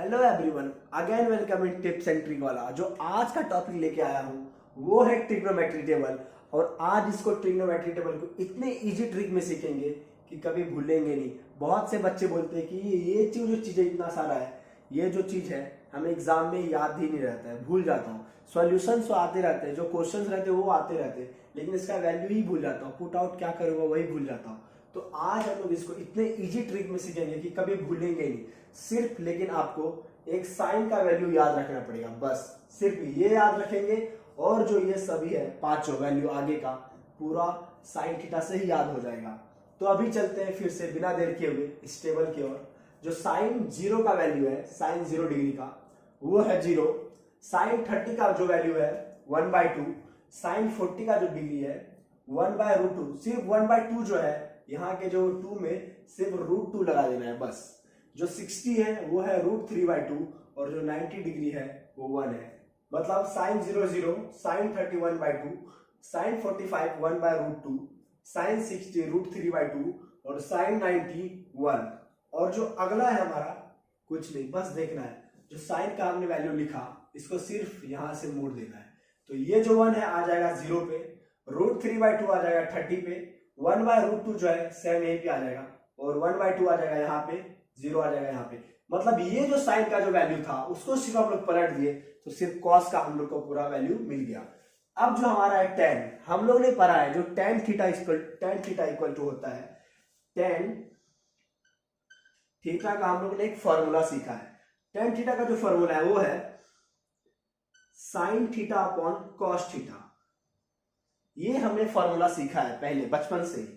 Hello everyone, again welcome in tips and trick वाला। जो आज का टॉपिक लेके आया हूँ वो है ट्रिग्नोमेट्री टेबल। और आज इसको ट्रिग्नोमेट्री टेबल को इतने इजी ट्रिक में सीखेंगे कि कभी भूलेंगे नहीं। बहुत से बच्चे बोलते हैं कि ये चीज जो चीज़ इतना सारा है, ये जो चीज़ है हमें एग्जाम में याद ही नहीं रहता है, भूल जाता हूँ। सॉल्यूशंस तो आते रहते हैं, जो क्वेश्चंस रहते हैं वो आते रहते हैं, लेकिन इसका वैल्यू ही भूल जाता हूँ। पुट आउट क्या करूँगा वही भूल जाता हूँ। तो आज हम लोग इसको इतने इजी ट्रिक में सीखेंगे कि कभी भूलेंगे नहीं। सिर्फ लेकिन आपको एक साइन का वैल्यू याद रखना पड़ेगा, बस सिर्फ ये याद रखेंगे। और जो ये सभी है पांचों वैल्यू आगे का पूरा साइन थीटा से ही याद हो जाएगा। तो अभी चलते हैं फिर से बिना देर किए हुए इस टेबल की ओर। जो साइन 0 का वैल्यू है, साइन 0 डिग्री का वो है 0। साइन 30 का जो वैल्यू है 1/2। साइन 40 का जो डिग्री है 1/√2। सिर्फ 1/2 जो है यहाँ के जो 2 में सिर्फ √2 लगा देना है बस। जो 60 है वो है √3/2 और जो 90 डिग्री है वो 1 है। मतलब साइन 0 0, साइन 30 1/2, साइन 45 1/√2, साइन 60 √3/2 और साइन 90 1। और जो अगला है हमारा कुछ नहीं, बस देखना है जो साइन का हमने वैल्यू लिखा इसको सिर्फ यहां से मोड़ देना है। तो ये जो 1 है आ जाएगा 0 पे, √3/2 आ जाएगा 30 पे, 1/√2 जो है सेम यहीं पे आ जाएगा और 1/2 आ जाएगा यहाँ पे, 0 आ जाएगा यहाँ पे। मतलब ये जो साइन का जो वैल्यू था उसको सिर्फ हम लोग पलट दिए तो सिर्फ कॉस का हम लोग को पूरा वैल्यू मिल गया। अब जो हमारा है tan, हम लोग ने पढ़ा है जो tan थीटा इक्वल टू होता है tan थीटा का हम लोग ने एक फॉर्मूला सीखा है। tan थीटा का जो फॉर्मूला है वो है sine theta upon cos theta. ये हमने फॉर्मूला सीखा है पहले बचपन से ही।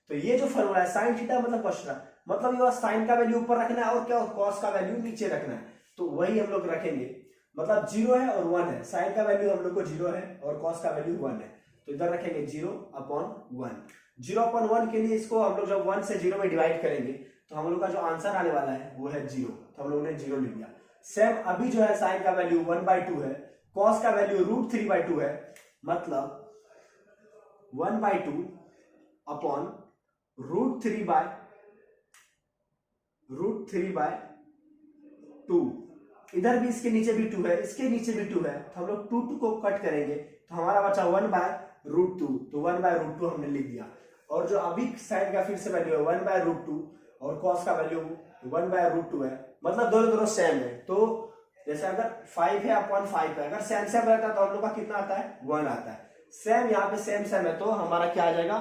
तो ये जो फॉर्मूला है साइन थीटा मतलब कॉस थीटा, मतलब ये साइन का वैल्यू ऊपर रखना है और क्या कॉस का वैल्यू नीचे रखना है। तो वही हम लोग रखेंगे। मतलब 0 है और 1 है, साइन का वैल्यू हम लोग को 0 है और कॉस का वैल्यू 1 है। तो इधर रखेंगे 0/1। 0/1 के लिए इसको हम लोग जब 1 से 0 में डिवाइड करेंगे तो हम लोग का जो आंसर आने वाला है वो है 0। तो हम लोग ने 0 लिख दिया। सेम अभी जो है साइन का वैल्यू 1/2 है, कॉस का वैल्यू √3/2 है, मतलब 1/2 अपॉन √3/2। इधर भी इसके नीचे भी 2 है, इसके नीचे भी 2 है, तो हम लोग 2 को कट करेंगे तो हमारा बचा 1/√2। तो 1/√2 हमने लिख दिया। और जो अभी साइन का फिर से वैल्यू है 1/√2 और कॉस का वैल्यू 1/√2 है, मतलब दोनों सेम है। तो जैसे अगर 5 है अपॉन 5 है, अगर सेम रहता है तो हम लोग का कितना आता है 1 आता है। सेम यहाँ पे सेम है तो हमारा क्या आ जाएगा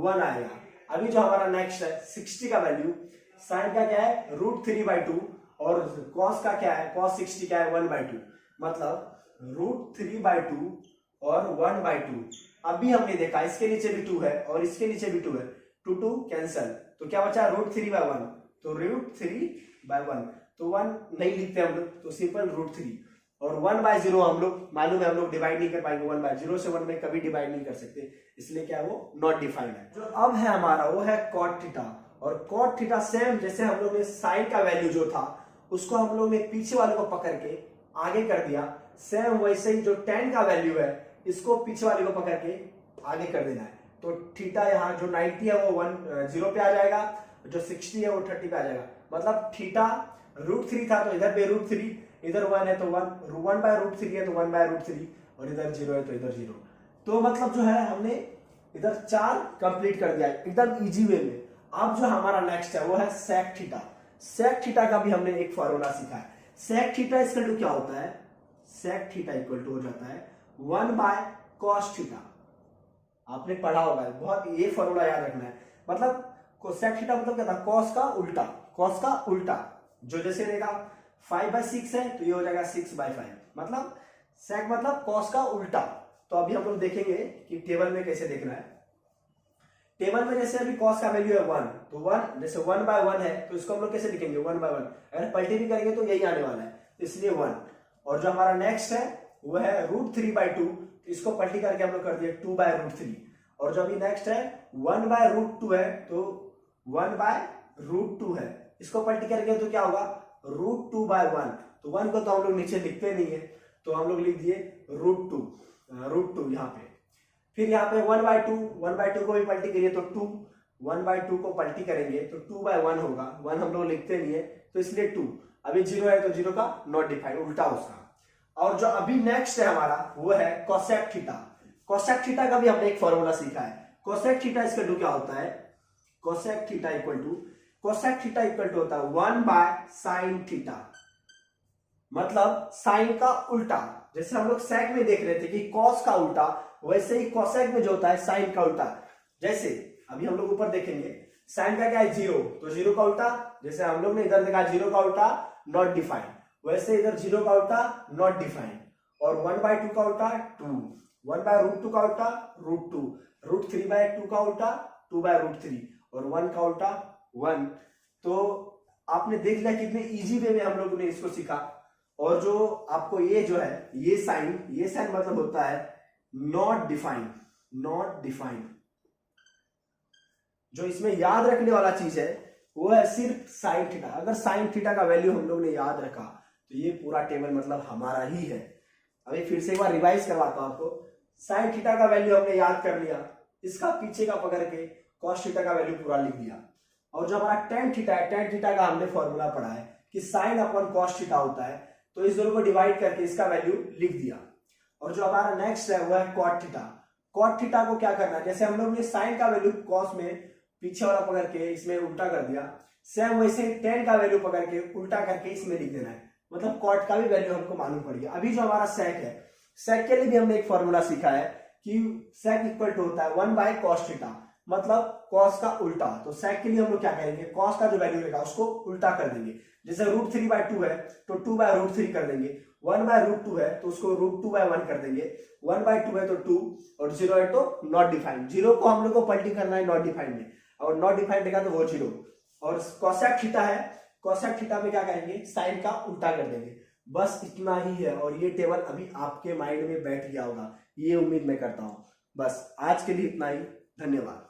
1 आएगा। अभी जो हमारा नेक्स्ट है 60 का वैल्यू, साइन का क्या है √3/2 और कॉस का क्या है, cos 60 क्या है 1/2, मतलब √3/2 और 1/2। अभी हमने देखा इसके नीचे भी 2 है और इसके नीचे भी 2 है, 2 कैंसल, तो क्या बचा √3/1। तो √3/1 तो 1 नहीं लिखते हम लोग, तो सिंपल √3 और 1/0 हम लोग मालूम है हम लोग डिवाइड नहीं कर पाएंगे। 1/0 से 1 में कभी डिवाइड नहीं कर सकते, इसलिए क्या वो नॉट डिफाइंड है। जो अब है हमारा वो है cot थीटा। और cot थीटा सेम जैसे हम लोग ने साइन का वैल्यू जो था उसको हम लोग ने पीछे वाले को पकड़ के आगे कर दिया, सेम वैसे ही जो tan का वैल्यू है इसको पीछे वाले को पकड़ के आगे कर देना है। तो थीटा यहाँ जो 90 है वो 0 पे आ जाएगा, जो 60 है वो 30 पे आ जाएगा। मतलब थीटा √3 था तो इधर पे √3, इधर 1 है तो 1/√3 है तो 1/√3 और इधर 0 है तो इधर 0। तो मतलब जो है हमने इधर 4 कंप्लीट कर दिया एकदम इजी वे में। अब जो हमारा नेक्स्ट है वो है सेक थीटा। सेक थीटा का भी हमने एक फॉर्मूला सीखा है। सेक थीटा इक्वल टू क्या होता है, सेक थीटा इक्वल टू हो जाता है 1/cos थीटा। आपने पढ़ा होगा, बहुत ये फॉर्मूला याद रखना है। मतलब सेक थीटा मतलब क्या था, कॉस का उल्टा, कॉस का उल्टा। जो जैसे रहेगा 5/6 है तो ये हो जाएगा 6/5, मतलब सेक मतलब कॉस का उल्टा। तो अभी हम लोग देखेंगे कि टेबल में कैसे देखना है। टेबल में जैसे अभी कॉस का वैल्यू है 1, तो 1 जैसे 1/1 है तो इसको हम लोग कैसे लिखेंगे 1/1। अगर पलटी भी करेंगे तो यही आने वाला है, तो इसलिए 1। और जो हमारा नेक्स्ट है वो है √3/2, तो इसको पलटी करके हम लोग कर दिए 2/√3। और जो अभी नेक्स्ट है 1/√2 है तो 1/√2 है, इसको पलटी करके तो क्या होगा √2/1। तो 1 को तो हम लोग नीचे लिखते नहीं है तो हम लोग लिख दिए √2 यहाँ पे। फिर यहाँ पे 1/2 को भी पलटी करिए तो 2, 1/2 को पलटी करेंगे तो 2/1 होगा, 1 हम लोग लिखते नहीं है तो इसलिए 2। अभी 0 है तो 0 का नॉट डिफाइंड, उल्टा उसका। और जो अभी नेक्स्ट है हमारा वो है कोसेक थीटा। कोसेक थीटा का भी हमने एक फॉर्मूला सीखा है। कोसेक थीटा इसका टू क्या होता है, कोसेक थीटा इक्वल टू होता है 1 बाय साइन थीटा, मतलब साइन का उल्टा। जैसे हम लोग सेक में देख रहे थे कि कॉस का उल्टा, वैसे ही कोसेक में जो होता है साइन का उल्टा। जैसे अभी हम लोग ऊपर देखेंगे साइन का क्या है 0, तो 0 का उल्टा, जैसे हम लोग ने इधर देखा 0 का उल्टा नॉट डिफाइंड, वैसे इधर 0 का उल्टा नॉट डिफाइंड। और 1/2 का उल्टा 2, 1/√2 का उल्टा √2, √3/2 का उल्टा 2/√3 और 1 का उल्टा 1। तो आपने देख लिया कितने इजी वे में हम लोगों ने इसको सीखा। और जो आपको ये जो है ये साइन मतलब होता है नॉट डिफाइंड। जो इसमें याद रखने वाला चीज है वो है सिर्फ साइन थीटा। अगर साइन थीटा का वैल्यू हम लोग ने याद रखा तो ये पूरा टेबल मतलब हमारा ही है। अभी फिर से एक बार रिवाइज करवाता हूं आपको। साइन थीटा का वैल्यू हमने याद कर लिया, इसका पीछे का पकड़ के कॉस थीटा का वैल्यू पूरा लिख दिया। और जो हमारा टेन थीटा है, टेन थीटा का हमने फॉर्मूला पढ़ा है कि साइन अपॉन कॉस थीटा होता है, तो इस दोनों को डिवाइड करके इसका वैल्यू लिख दिया। और जो हमारा नेक्स्ट है वो है कॉट थीटा। कॉट थीटा को क्या करना है, जैसे हम लोग ने साइन का वैल्यू कॉस में पीछे वाला पकड़ के इसमें उल्टा कर दिया, सेम वैसे टेन का वैल्यू पकड़ के उल्टा करके इसमें लिख देना है, मतलब कॉट का भी वैल्यू हमको मालूम पड़ गया। अभी जो हमारा सेक है, सेक के लिए भी हमने एक फॉर्मूला सीखा है कि सेक इक्वल टू होता है 1 बाय कॉस थीटा, मतलब कॉस का उल्टा। तो सेक के लिए हम लोग क्या करेंगे, कॉस का जो वैल्यू रहेगा उसको उल्टा कर देंगे। जैसे √3/2 है तो 2/√3 कर देंगे, 1/√2 है तो उसको √2/1 कर देंगे, 1/2 है तो 2 और 0 है तो नॉट डिफाइंड। 0 को हम लोग को पलटी करना है नॉट डिफाइंड में, और नॉट डिफाइंड रहेगा तो वो 0। और कोसेक थीटा है, कोसेक थीटा में क्या करेंगे, साइन का उल्टा कर देंगे। बस इतना ही है और ये टेबल अभी आपके माइंड में बैठ गया होगा, ये उम्मीद मैं करता हूं। बस आज के लिए इतना ही, धन्यवाद।